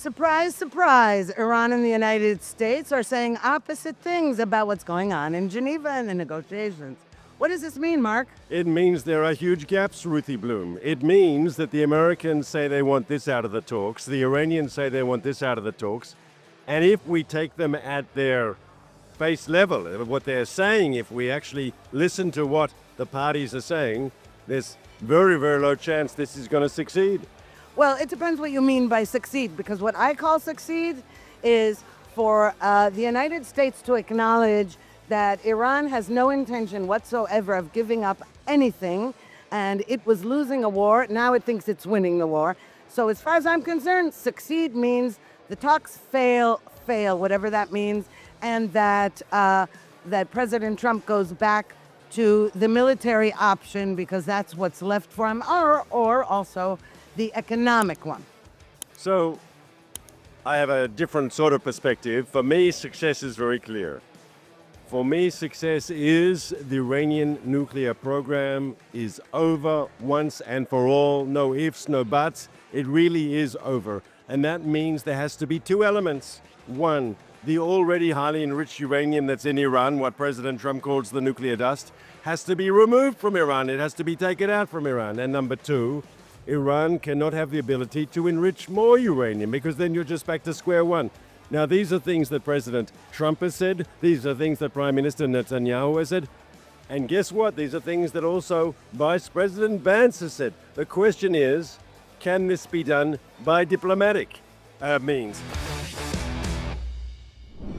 Surprise, surprise. Iran and the United States are saying opposite things about what's going on in Geneva and the negotiations. What does this mean, Mark? It means there are huge gaps, Ruthie Bloom. It means that the Americans say they want this out of the talks, the Iranians say they want this out of the talks, and if we take them at their face level of what they're saying, if we actually listen to what the parties are saying, there's very, very low chance this is going to succeed. Well, it depends what you mean by succeed, because what I call succeed is for the United States to acknowledge that Iran has no intention whatsoever of giving up anything, and it was losing a war. Now it thinks it's winning the war. So as far as I'm concerned, succeed means the talks fail, whatever that means, and that that President Trump goes back to the military option because that's what's left for him, or also the economic one. So I have a different sort of perspective. For me, success is very clear. For me, success is the Iranian nuclear program is over once and for all. No ifs, no buts. It really is over. And that means there has to be two elements. One, the already highly enriched uranium that's in Iran, what President Trump calls the nuclear dust, has to be removed from Iran. It has to be taken out from Iran. And number two, Iran cannot have the ability to enrich more uranium because then you're just back to square one. Now, these are things that President Trump has said. These are things that Prime Minister Netanyahu has said. And guess what? These are things that also Vice President Vance has said. The question is, can this be done by diplomatic means?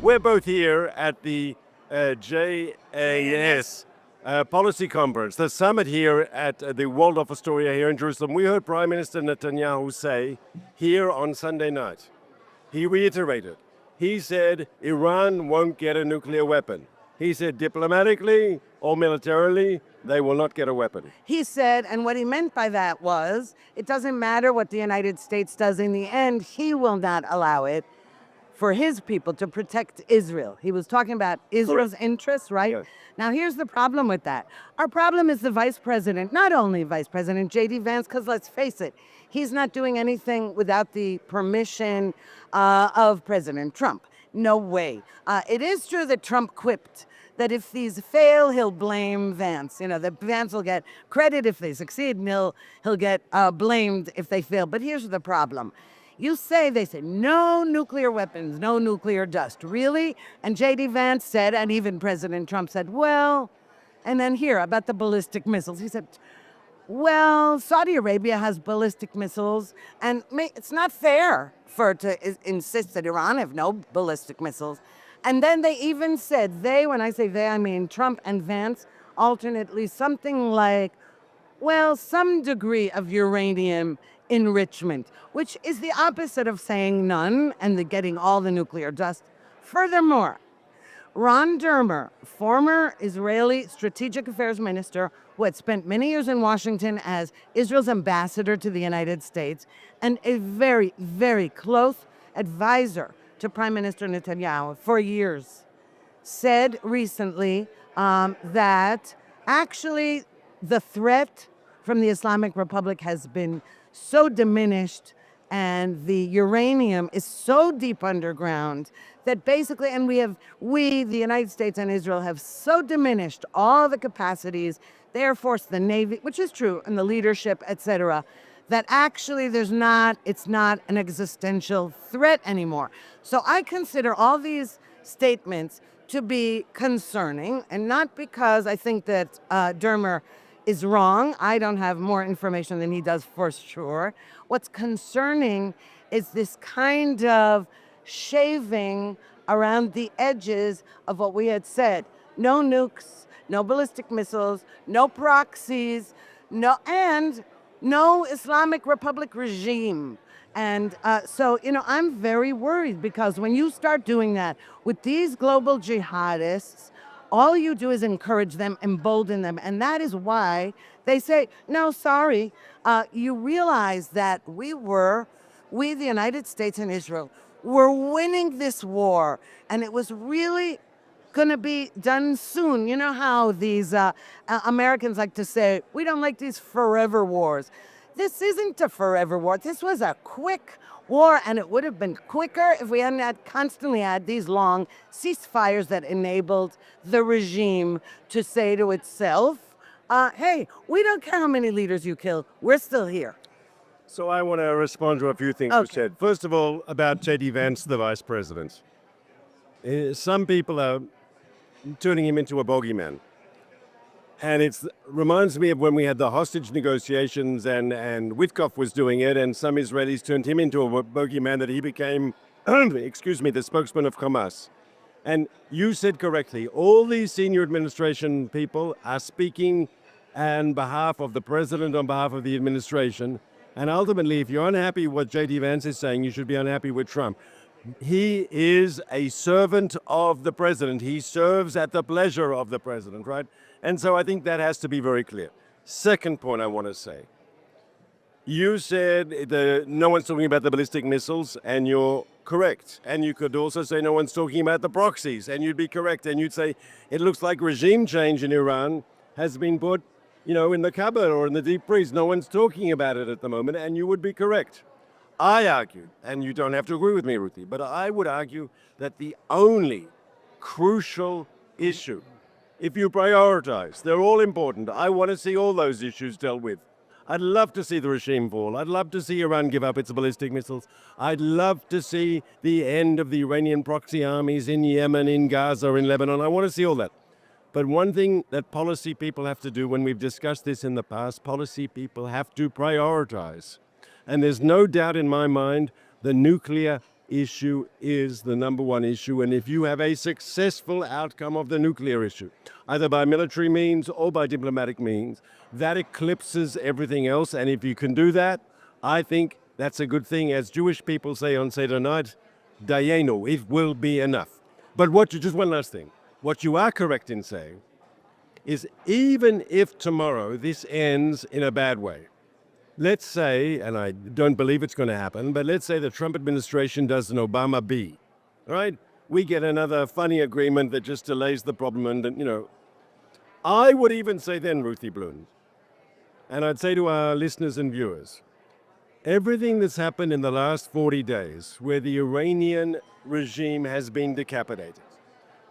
We're both here at the JAS Policy Conference, the summit here at the Waldorf Astoria here in Jerusalem. We heard Prime Minister Netanyahu say here on Sunday night, he reiterated, he said Iran won't get a nuclear weapon. He said diplomatically or militarily, they will not get a weapon. He said, and what he meant by that was, it doesn't matter what the United States does in the end, he will not allow it for his people to protect Israel. He was talking about Israel's interests, right? Yes. Now, here's the problem with that. Our problem is the vice president, not only Vice President J.D. Vance, because let's face it, he's not doing anything without the permission of President Trump. No way. It is true that Trump quipped that if these fail, he'll blame Vance. You know, that Vance will get credit if they succeed, and he'll get blamed if they fail. But here's the problem. They say, no nuclear weapons, no nuclear dust. Really? And J.D. Vance said, and even President Trump said, well, and then here about the ballistic missiles. He said, well, Saudi Arabia has ballistic missiles, and it's not fair for it to insist that Iran have no ballistic missiles. And then they even said, when I say they, I mean Trump and Vance, alternately, something like, well, some degree of uranium enrichment, which is the opposite of saying none and getting all the nuclear dust. Furthermore, Ron Dermer, former Israeli strategic affairs minister who had spent many years in Washington as Israel's ambassador to the United States and a very, very close advisor to Prime Minister Netanyahu for years, said recently that actually the threat from the Islamic Republic has been so diminished and the uranium is so deep underground that basically, and we, the United States and Israel, have so diminished all the capacities, the Air Force, the Navy, which is true, and the leadership, etc., that actually it's not an existential threat anymore. So I consider all these statements to be concerning, and not because I think that Dermer is wrong. I don't have more information than he does for sure. What's concerning is this kind of shaving around the edges of what we had said. No nukes, no ballistic missiles, no proxies, no Islamic Republic regime. And so, I'm very worried because when you start doing that with these global jihadists, all you do is encourage them, embolden them. And that is why they say, no, sorry, you realize that we, the United States and Israel, were winning this war. And it was really going to be done soon. You know how these Americans like to say, we don't like these forever wars. This isn't a forever war. This was a quick war, and it would have been quicker if we hadn't had constantly had these long ceasefires that enabled the regime to say to itself, hey, we don't care how many leaders you kill, we're still here. So I want to respond to a few things you Okay. said. First of all, about J.D. Vance, the vice president. Some people are turning him into a bogeyman. And it reminds me of when we had the hostage negotiations and Witkoff was doing it, and some Israelis turned him into a bogeyman that he became, excuse me, the spokesman of Hamas. And you said correctly, all these senior administration people are speaking on behalf of the president, on behalf of the administration. And ultimately, if you're unhappy with what J.D. Vance is saying, you should be unhappy with Trump. He is a servant of the president. He serves at the pleasure of the president, right? And so I think that has to be very clear. Second point I want to say. You said no one's talking about the ballistic missiles, and you're correct. And you could also say no one's talking about the proxies, and you'd be correct. And you'd say it looks like regime change in Iran has been put, in the cupboard or in the deep freeze. No one's talking about it at the moment, and you would be correct. I argue, and you don't have to agree with me, Ruthie, but I would argue that the only crucial issue, if you prioritize, they're all important. I want to see all those issues dealt with. I'd love to see the regime fall. I'd love to see Iran give up its ballistic missiles. I'd love to see the end of the Iranian proxy armies in Yemen, in Gaza, in Lebanon. I want to see all that. But one thing that policy people have to do, when we've discussed this in the past, policy people have to prioritize. And there's no doubt in my mind the nuclear issue is the number one issue. And if you have a successful outcome of the nuclear issue, either by military means or by diplomatic means, that eclipses everything else. And if you can do that, I think that's a good thing. As Jewish people say on Seder night, Dayenu, it will be enough. But just one last thing. What you are correct in saying is even if tomorrow this ends in a bad way, let's say, and I don't believe it's going to happen, but let's say the Trump administration does an Obama B, right? We get another funny agreement that just delays the problem. And I would even say then, Ruthie Bloom, and I'd say to our listeners and viewers, everything that's happened in the last 40 days, where the Iranian regime has been decapitated,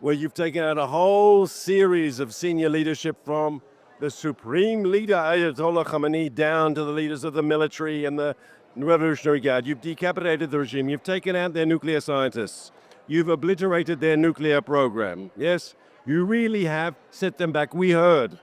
where you've taken out a whole series of senior leadership from the supreme leader, Ayatollah Khamenei, down to the leaders of the military and the Revolutionary Guard. You've decapitated the regime. You've taken out their nuclear scientists. You've obliterated their nuclear program. Yes, you really have set them back. We heard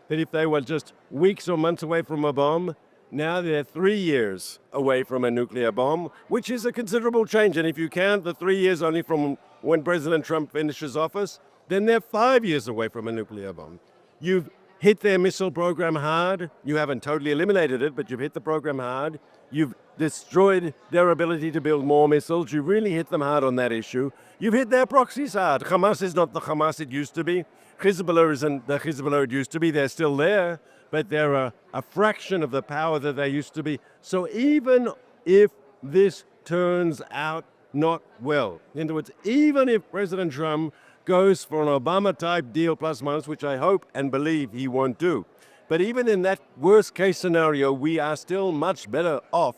that if they were just weeks or months away from a bomb, now they're 3 years away from a nuclear bomb, which is a considerable change. And if you count the 3 years only from when President Trump finishes office, then they're 5 years away from a nuclear bomb. You've hit their missile program hard. You haven't totally eliminated it, but you've hit the program hard. You've destroyed their ability to build more missiles. You really hit them hard on that issue. You've hit their proxies hard. Hamas is not the Hamas it used to be. Hezbollah isn't the Hezbollah it used to be. They're still there, but they're a fraction of the power that they used to be. So even if this turns out not well, in other words, even if President Trump goes for an Obama-type deal plus minus, which I hope and believe he won't do. But even in that worst-case scenario, we are still much better off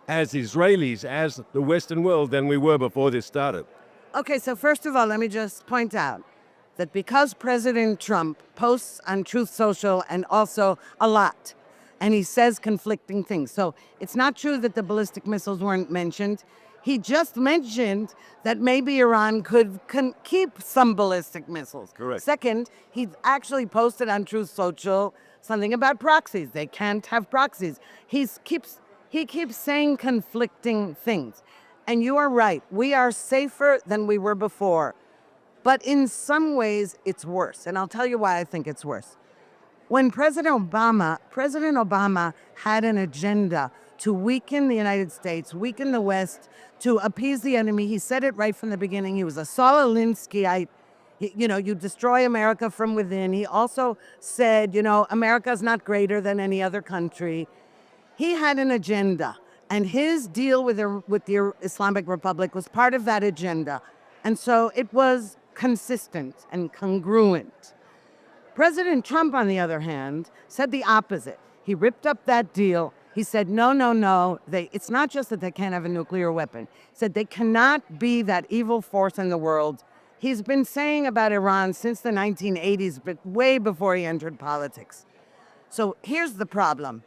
as Israelis, as the Western world, than we were before this started. Okay, so first of all, let me just point out that because President Trump posts on Truth Social and also a lot, and he says conflicting things. So it's not true that the ballistic missiles weren't mentioned. He just mentioned that maybe Iran could keep some ballistic missiles. Correct. Second, he actually posted on Truth Social something about proxies. They can't have proxies. He keeps saying conflicting things. And you are right. We are safer than we were before. But in some ways, it's worse. And I'll tell you why I think it's worse. When President Obama had an agenda to weaken the United States, weaken the West, to appease the enemy. He said it right from the beginning. He was a Saul Alinskyite. You destroy America from within. He also said, America's not greater than any other country. He had an agenda, and his deal with the Islamic Republic was part of that agenda. And so it was consistent and congruent. President Trump, on the other hand, said the opposite. He ripped up that deal. He said, no, no, no. It's not just that they can't have a nuclear weapon. He said they cannot be that evil force in the world. He's been saying about Iran since the 1980s, but way before he entered politics. So here's the problem.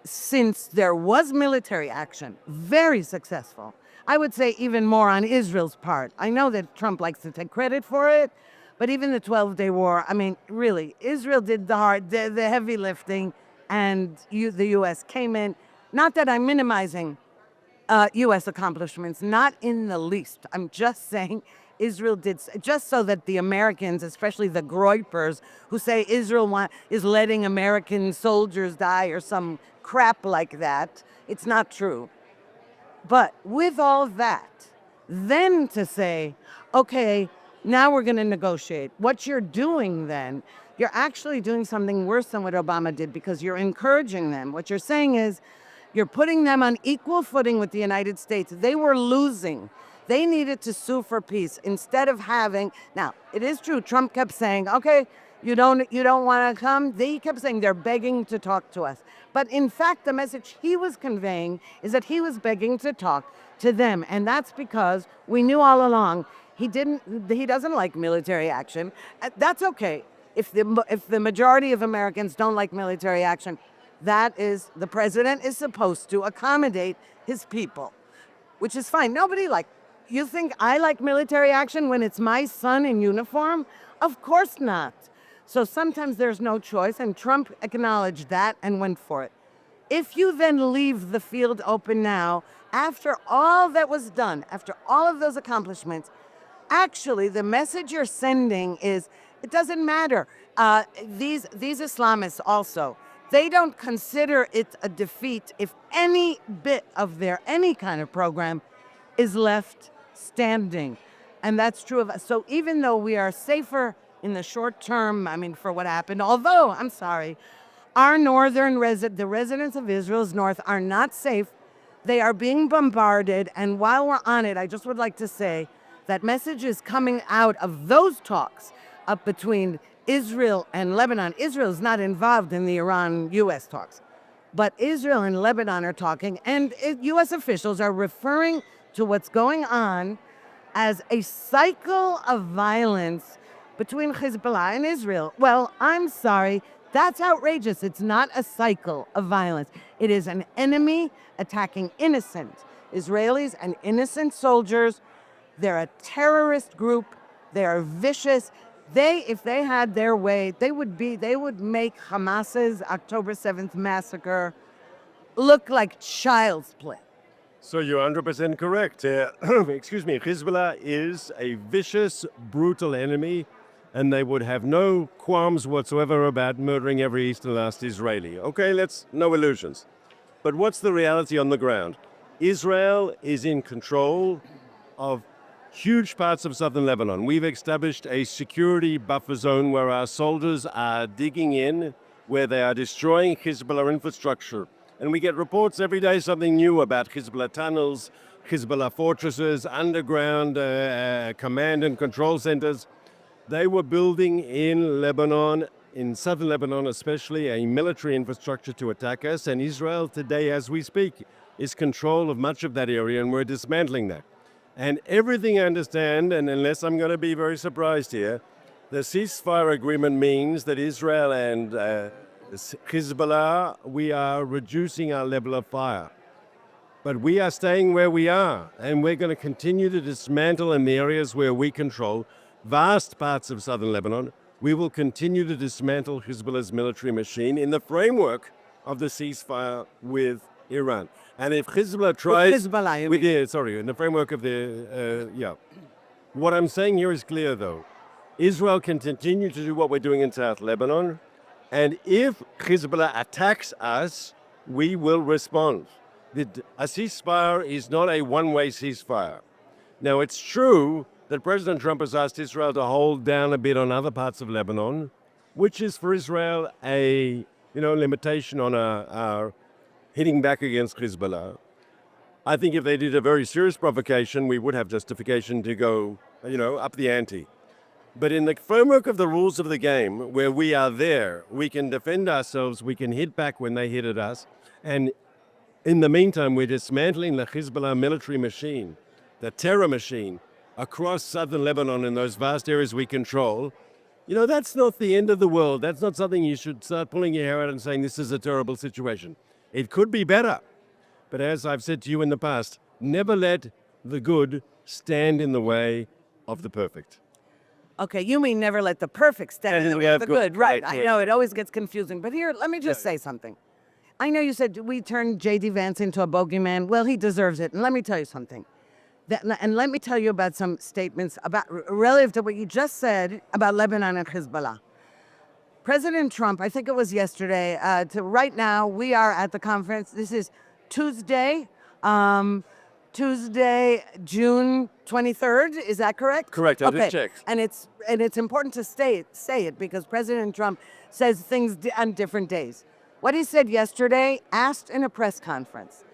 Since there was military action, very successful, I would say even more on Israel's part. I know that Trump likes to take credit for it, but even the 12-day war, I mean, really, Israel did the heavy lifting, and the U.S. came in. Not that I'm minimizing U.S. accomplishments, not in the least. I'm just saying Israel did, just so that the Americans, especially the Groypers, who say Israel is letting American soldiers die or some crap like that, it's not true. But with all that, then to say, okay, now we're going to negotiate. What you're doing then, you're actually doing something worse than what Obama did, because you're encouraging them. What you're saying is you're putting them on equal footing with the United States. They were losing. They needed to sue for peace instead of having. Now, it is true. Trump kept saying, okay, you don't want to come. He kept saying they're begging to talk to us. But in fact, the message he was conveying is that he was begging to talk to them. And that's because we knew all along he doesn't like military action. That's okay. If the majority of Americans don't like military action, the president is supposed to accommodate his people, which is fine. You think I like military action when it's my son in uniform? Of course not. So sometimes there's no choice, and Trump acknowledged that and went for it. If you then leave the field open now, after all that was done, after all of those accomplishments, actually the message you're sending is, it doesn't matter. These Islamists also, they don't consider it a defeat if any bit of their any kind of program is left standing. And that's true of us. So even though we are safer in the short term, I mean, for what happened, although, I'm sorry, our the residents of Israel's north are not safe. They are being bombarded. And while we're on it, I just would like to say that message is coming out of those talks up between Israel and Lebanon. Israel is not involved in the Iran-U.S. talks, but Israel and Lebanon are talking, and U.S. officials are referring to what's going on as a cycle of violence between Hezbollah and Israel. Well, I'm sorry, that's outrageous. It's not a cycle of violence. It is an enemy attacking innocent Israelis and innocent soldiers. They're a terrorist group. They are vicious. If they had their way, they would make Hamas's October 7th massacre look like child's play. So you're 100% correct. Excuse me, Hezbollah is a vicious, brutal enemy, and they would have no qualms whatsoever about murdering every east and last Israeli. Okay, no illusions. But what's the reality on the ground? Israel is in control of huge parts of southern Lebanon. We've established a security buffer zone where our soldiers are digging in, where they are destroying Hezbollah infrastructure. And we get reports every day, something new about Hezbollah tunnels, Hezbollah fortresses, underground command and control centers. They were building in Lebanon, in southern Lebanon especially, a military infrastructure to attack us. And Israel today, as we speak, is control of much of that area, and we're dismantling that. And everything I understand, and unless I'm going to be very surprised here, the ceasefire agreement means that Israel and Hezbollah, we are reducing our level of fire. But we are staying where we are, and we're going to continue to dismantle in the areas where we control vast parts of southern Lebanon. We will continue to dismantle Hezbollah's military machine in the framework of the ceasefire with Iran. And if Hezbollah tries... in the framework of What I'm saying here is clear, though. Israel can continue to do what we're doing in South Lebanon, and if Hezbollah attacks us, we will respond. A ceasefire is not a one-way ceasefire. Now, it's true that President Trump has asked Israel to hold down a bit on other parts of Lebanon, which is for Israel a limitation on our hitting back against Hezbollah. I think if they did a very serious provocation, we would have justification to go, up the ante. But in the framework of the rules of the game, where we are there, we can defend ourselves, we can hit back when they hit at us, And in the meantime, we're dismantling the Hezbollah military machine, the terror machine, across southern Lebanon in those vast areas we control. You know, that's not the end of the world. That's not something you should start pulling your hair out and saying this is a terrible situation. It could be better. But as I've said to you in the past, never let the good stand in the way of the perfect. Okay, you mean never let the perfect stand And in the we way of have the good- good. Right. right, I yeah. know it always gets confusing. But here, let me just say something. I know you said we turned J.D. Vance into a bogeyman. Well, he deserves it. And let me tell you something. And let me tell you about some statements about relative to what you just said about Lebanon and Hezbollah. President Trump, I think it was yesterday, to right now, we are at the conference. This is Tuesday, June 23rd. Is that correct? Correct, I just checked. And it's important to say it because President Trump says things on different days. What he said yesterday, asked in a press conference,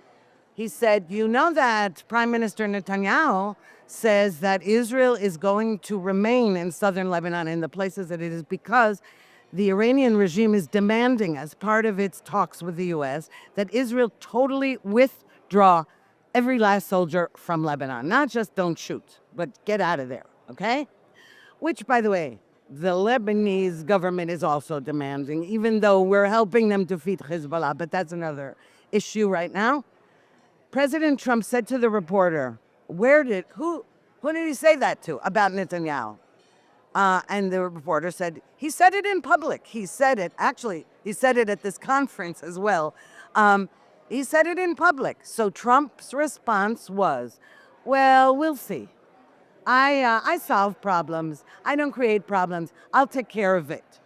he said, you know that Prime Minister Netanyahu says that Israel is going to remain in southern Lebanon in the places that it is because the Iranian regime is demanding, as part of its talks with the U.S., that Israel totally withdraw every last soldier from Lebanon. Not just don't shoot, but get out of there, okay? Which, by the way, the Lebanese government is also demanding, even though we're helping them defeat Hezbollah, but that's another issue right now. President Trump said to the reporter, who did he say that to about Netanyahu? And the reporter said, he said it in public. He said it at this conference as well. He said it in public. So Trump's response was, well, we'll see. I solve problems. I don't create problems. I'll take care of it.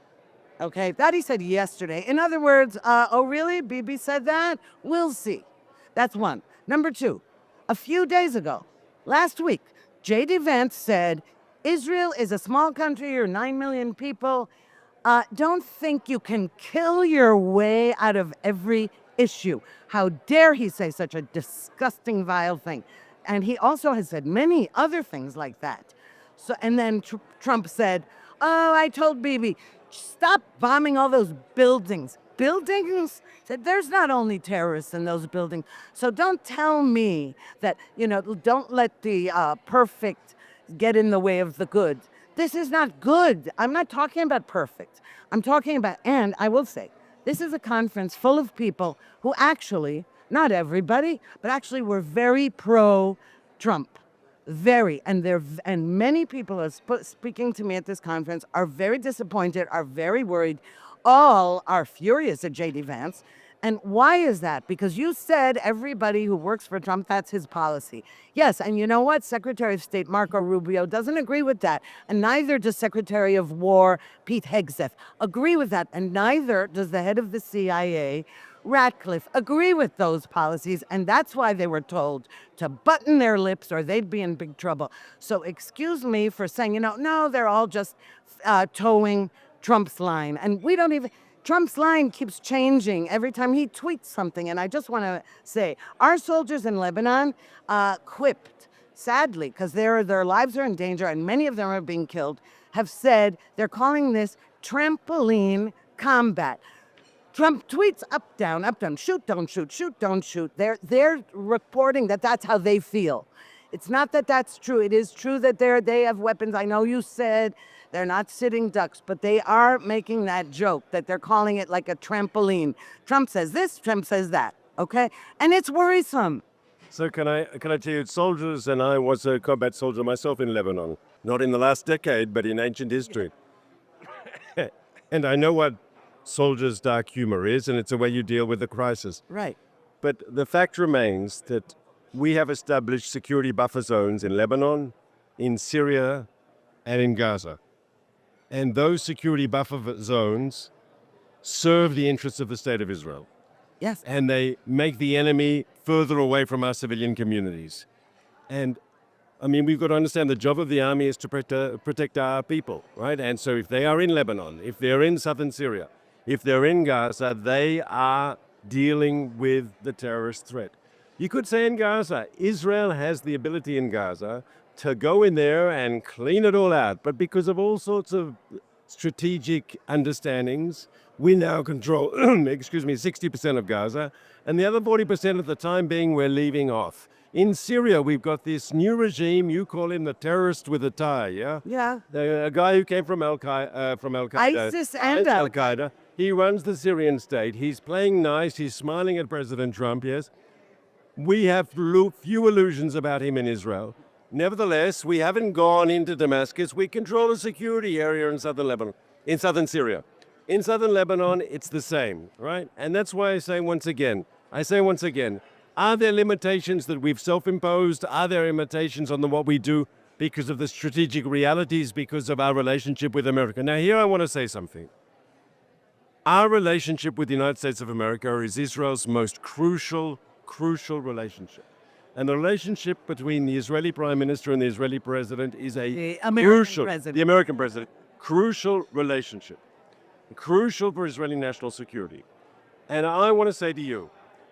Okay, that he said yesterday. In other words, oh really? Bibi said that? We'll see. That's one. Number two, a few days ago, last week, J.D. Vance said, Israel is a small country, or 9 million people. Don't think you can kill your way out of every issue. How dare he say such a disgusting, vile thing? And he also has said many other things like that. So, and then Trump said, oh, I told Bibi, stop bombing all those buildings. Buildings? Said there's not only terrorists in those buildings. So don't tell me that, don't let the perfect get in the way of the good. This is not good. I'm not talking about perfect. I'm talking about, and I will say, this is a conference full of people who actually, not everybody, but actually were very pro-Trump. Very. And many people are speaking to me at this conference are very disappointed, are very worried. All are furious at J.D. Vance. And why is that? Because you said everybody who works for Trump, that's his policy. Yes, and you know what? Secretary of State Marco Rubio doesn't agree with that. And neither does Secretary of War Pete Hegseth agree with that. And neither does the head of the CIA, Ratcliffe, agree with those policies. And that's why they were told to button their lips or they'd be in big trouble. So excuse me for saying, no, they're all just towing Trump's line. And we don't even... Trump's line keeps changing every time he tweets something. And I just want to say, our soldiers in Lebanon, quipped, sadly, because their lives are in danger and many of them are being killed, have said they're calling this trampoline combat. Trump tweets up, down, shoot, don't shoot, shoot, don't shoot. They're reporting that that's how they feel. It's not that that's true. It is true that they have weapons. I know you said they're not sitting ducks, but they are making that joke that they're calling it like a trampoline. Trump says this, Trump says that, okay? And it's worrisome. So can I tell you, soldiers, and I was a combat soldier myself in Lebanon, not in the last decade, but in ancient history. And I know what soldiers' dark humor is, and it's a way you deal with the crisis. Right. But the fact remains that we have established security buffer zones in Lebanon, in Syria, and in Gaza. And those security buffer zones serve the interests of the state of Israel. Yes. And they make the enemy further away from our civilian communities. And I mean, we've got to understand the job of the army is to protect our people, right? And so if they are in Lebanon, if they're in southern Syria, if they're in Gaza, they are dealing with the terrorist threat. You could say in Gaza, Israel has the ability in Gaza to go in there and clean it all out. But because of all sorts of strategic understandings We now control, excuse me, 60% of Gaza, and the other 40% at the time being we're leaving off. In Syria, we've got this new regime. You call him the terrorist with a tie, yeah? Yeah. A guy who came from Al Qaeda. ISIS and Al Qaeda. He runs the Syrian state. He's playing nice. He's smiling at President Trump. Yes, we have few illusions about him in Israel. Nevertheless, we haven't gone into Damascus. We control a security area in southern Lebanon, in southern Syria. In southern Lebanon, it's the same, right? And that's why I say once again, are there limitations that we've self-imposed? Are there limitations on what we do because of the strategic realities, because of our relationship with America? Now, here I want to say something. Our relationship with the United States of America is Israel's most crucial relationship. And the relationship between the Israeli Prime Minister and the Israeli President is The American president. The American President, crucial relationship. Crucial for Israeli national security. And I want to say to you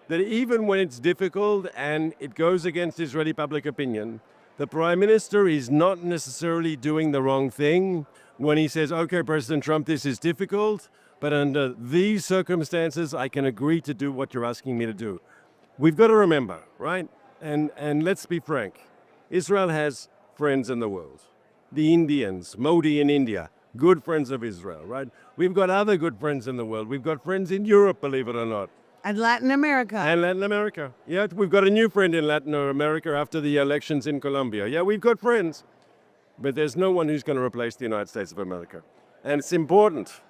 that even when it's difficult and it goes against Israeli public opinion, the Prime Minister is not necessarily doing the wrong thing when he says, okay, President Trump, this is difficult, but under these circumstances, I can agree to do what you're asking me to do. We've got to remember, right? And let's be frank, Israel has friends in the world. The Indians, Modi in India, good friends of Israel, right? We've got other good friends in the world. We've got friends in Europe, believe it or not. And Latin America. And Latin America. Yeah, we've got a new friend in Latin America after the elections in Colombia. Yeah, we've got friends. But there's no one who's going to replace the United States of America. And it's important,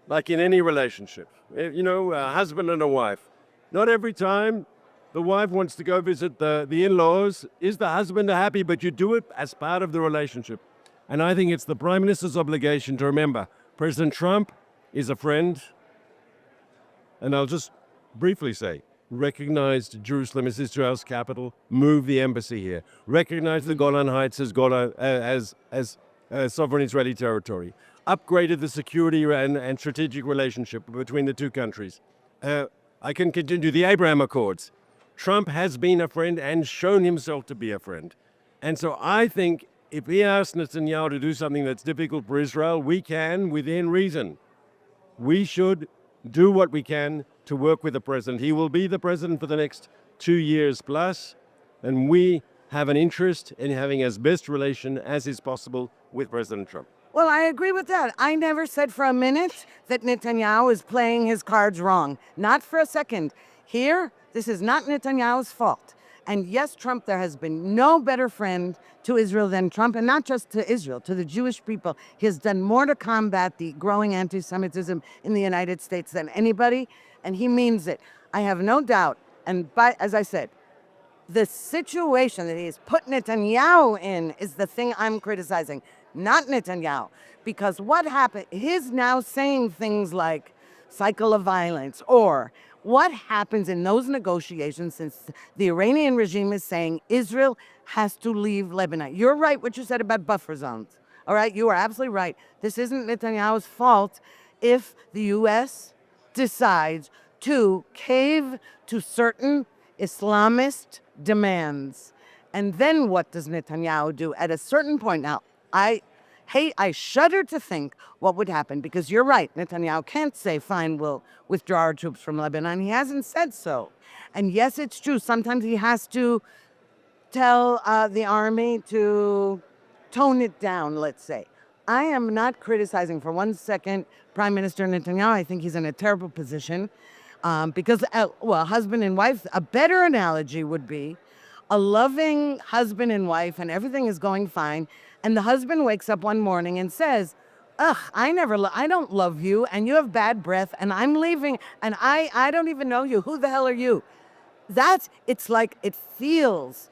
like in any relationship, you know, a husband and a wife. Not every time the wife wants to go visit the in-laws is the husband happy, but you do it as part of the relationship. And I think it's the Prime Minister's obligation to remember President Trump is a friend. And I'll just briefly say, recognized Jerusalem as Israel's capital, moved the embassy here, recognized the Golan Heights as sovereign Israeli territory, upgraded the security and strategic relationship between the two countries. I can continue the Abraham Accords. Trump has been a friend and shown himself to be a friend. And so I think if he asks Netanyahu to do something that's difficult for Israel, we can, within reason. We should do what we can to work with the president. He will be the president for the next 2 years plus, and we have an interest in having as best relation as is possible with President Trump. Well, I agree with that. I never said for a minute that Netanyahu is playing his cards wrong. Not for a second. Here, this is not Netanyahu's fault. And yes, Trump, there has been no better friend to Israel than Trump, and not just to Israel, to the Jewish people. He has done more to combat the growing anti-Semitism in the United States than anybody, and he means it. I have no doubt. And as I said, the situation that he has put Netanyahu in is the thing I'm criticizing, not Netanyahu. Because what happened, he's now saying things like cycle of violence, or what happens in those negotiations since the Iranian regime is saying Israel has to leave Lebanon. You're right what you said about buffer zones. All right, you are absolutely right. This isn't Netanyahu's fault if the U.S. decides to cave to certain Islamist demands. And then what does Netanyahu do at a certain point? Now, I shudder to think what would happen, because you're right. Netanyahu can't say, fine, we'll withdraw our troops from Lebanon. He hasn't said so. And yes, it's true. Sometimes he has to tell the army to tone it down, let's say. I am not criticizing for 1 second Prime Minister Netanyahu. I think he's in a terrible position because, husband and wife, a better analogy would be a loving husband and wife, and everything is going fine. And the husband wakes up one morning and says, ugh, I don't love you, and you have bad breath, and I'm leaving, and I don't even know you. Who the hell are you? It's like, it feels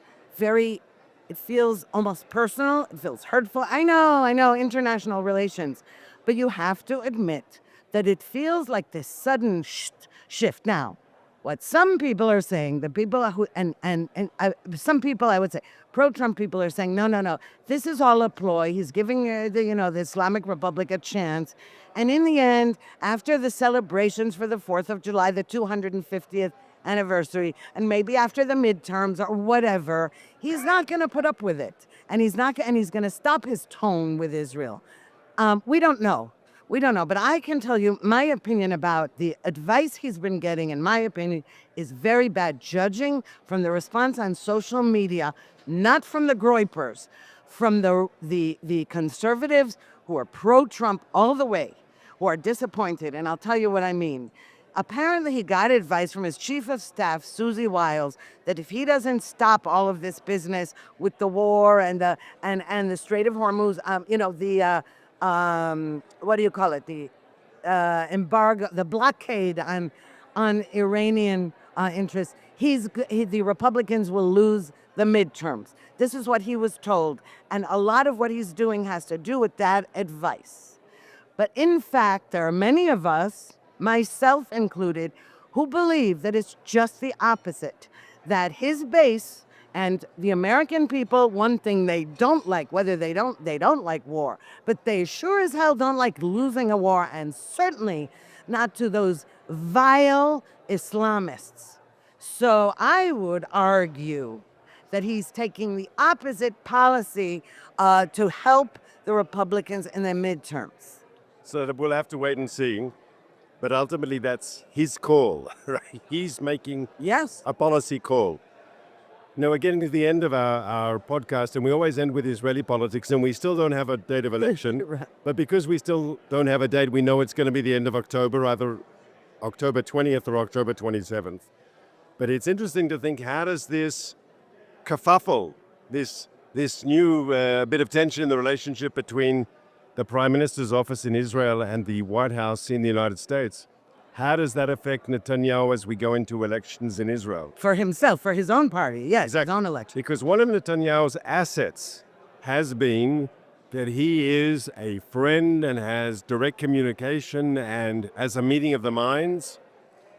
almost personal. It feels hurtful. I know, international relations. But you have to admit that it feels like this sudden shift. Now, what some people are saying, the people who, some people, I would say, pro-Trump people are saying, no, this is all a ploy. He's giving the Islamic Republic a chance. And in the end, after the celebrations for the 4th of July, the 250th anniversary, and maybe after the midterms or whatever, he's not going to put up with it. And he's going to stop his tone with Israel. We don't know. We don't know, but I can tell you my opinion about the advice he's been getting, in my opinion, is very bad judging from the response on social media, not from the Groypers, from the conservatives who are pro-Trump all the way, who are disappointed. And I'll tell you what I mean. Apparently, he got advice from his chief of staff, Susie Wiles, that if he doesn't stop all of this business with the war and the Strait of Hormuz, what do you call it? The embargo, the blockade on Iranian interests. The Republicans will lose the midterms. This is what he was told, and a lot of what he's doing has to do with that advice. But in fact, there are many of us, myself included, who believe that it's just the opposite, that his base and the American people, one thing they don't like, whether they don't like war, but they sure as hell don't like losing a war, and certainly not to those vile Islamists. So I would argue that he's taking the opposite policy to help the Republicans in their midterms. So that we'll have to wait and see. But ultimately, that's his call, right? He's making Yes. a policy call. Now, we're getting to the end of our podcast, and we always end with Israeli politics, and we still don't have a date of election. Right. But because we still don't have a date, we know it's going to be the end of October, either October 20th or October 27th. But it's interesting to think, how does this kerfuffle, this new bit of tension in the relationship between the Prime Minister's office in Israel and the White House in the United States, how does that affect Netanyahu as we go into elections in Israel? For himself, for his own party, yes, Exactly. his own election. Because one of Netanyahu's assets has been that he is a friend and has direct communication and has a meeting of the minds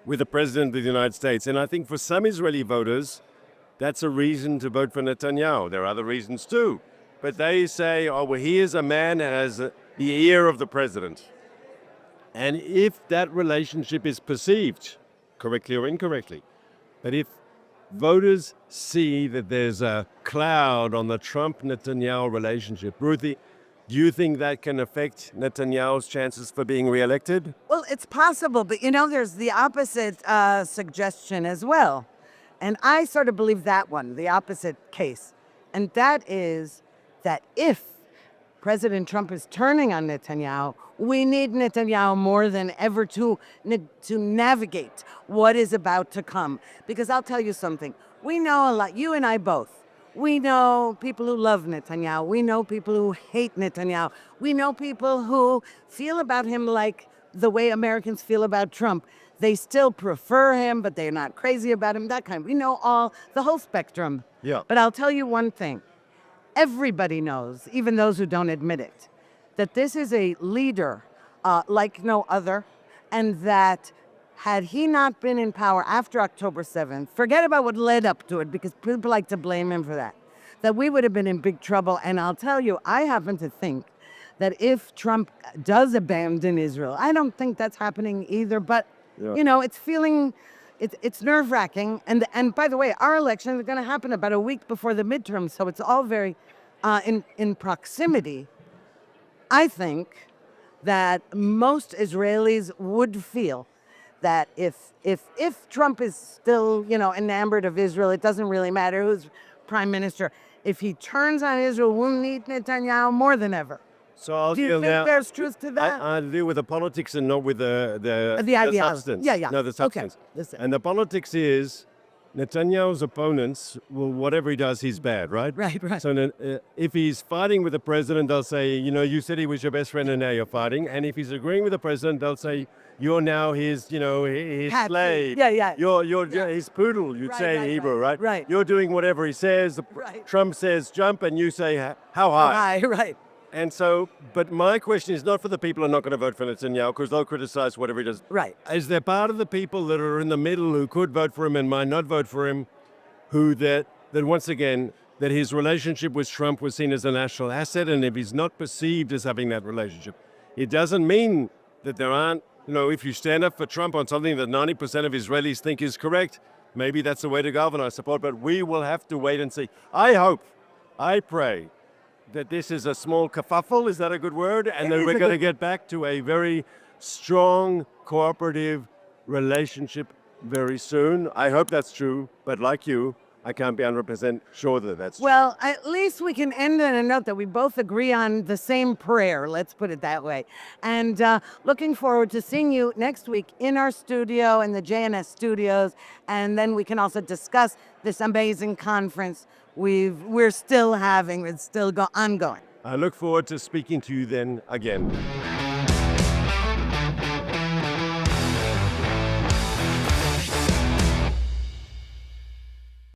with the President of the United States. And I think for some Israeli voters, that's a reason to vote for Netanyahu. There are other reasons too. But they say, oh, well, he is a man that has the ear of the president. And if that relationship is perceived, correctly or incorrectly, but if voters see that there's a cloud on the Trump-Netanyahu relationship, Ruthie, do you think that can affect Netanyahu's chances for being reelected? Well, it's possible, but there's the opposite suggestion as well. And I sort of believe that one, the opposite case. And that is that if President Trump is turning on Netanyahu, we need Netanyahu more than ever to navigate what is about to come. Because I'll tell you something, we know a lot, you and I both. We know people who love Netanyahu. We know people who hate Netanyahu. We know people who feel about him like the way Americans feel about Trump. They still prefer him, but they're not crazy about him, that kind. We know the whole spectrum. Yeah. But I'll tell you one thing. Everybody knows, even those who don't admit it, that this is a leader like no other, and that had he not been in power after October 7th, forget about what led up to it, because people like to blame him for that we would have been in big trouble. And I'll tell you, I happen to think that if Trump does abandon Israel, I don't think that's happening either, but, it's nerve-wracking. And by the way, our election is going to happen about a week before the midterm, so it's all very in proximity. I think that most Israelis would feel that if Trump is still, enamored of Israel, it doesn't really matter who's prime minister. If he turns on Israel, we'll need Netanyahu more than ever. So I'll Do you deal think now. there's truth to that? I deal with the politics and not with the ideology. substance. Yeah. No, the substance. Okay. Listen. And the politics is Netanyahu's opponents will, whatever he does, he's bad, right? Right. So if he's fighting with the president, they'll say, you said he was your best friend and now you're fighting. And if he's agreeing with the president, they'll say, you're now his, his Cat. slave. Yeah. You're his poodle, you'd say in Hebrew, right? Right. You're doing whatever he says. Right. Trump says jump and you say how high. Right. And so, but my question is not for the people who are not going to vote for Netanyahu, because they'll criticize whatever he does. Right. Is there part of the people that are in the middle who could vote for him and might not vote for him, who that once again, that his relationship with Trump was seen as a national asset, and if he's not perceived as having that relationship, it doesn't mean that there aren't, if you stand up for Trump on something that 90% of Israelis think is correct, maybe that's the way to galvanize support, but we will have to wait and see. I pray that this is a small kerfuffle, is that a good word? And It then is we're a going to good- get back to a very strong, cooperative relationship very soon. I hope that's true, but like you, I can't be 100% sure that that's true. Well, at least we can end on a note that we both agree on the same prayer. Let's put it that way. And looking forward to seeing you next week in our studio, in the JNS studios. And then we can also discuss this amazing conference we're still having. It's still ongoing. I look forward to speaking to you then again.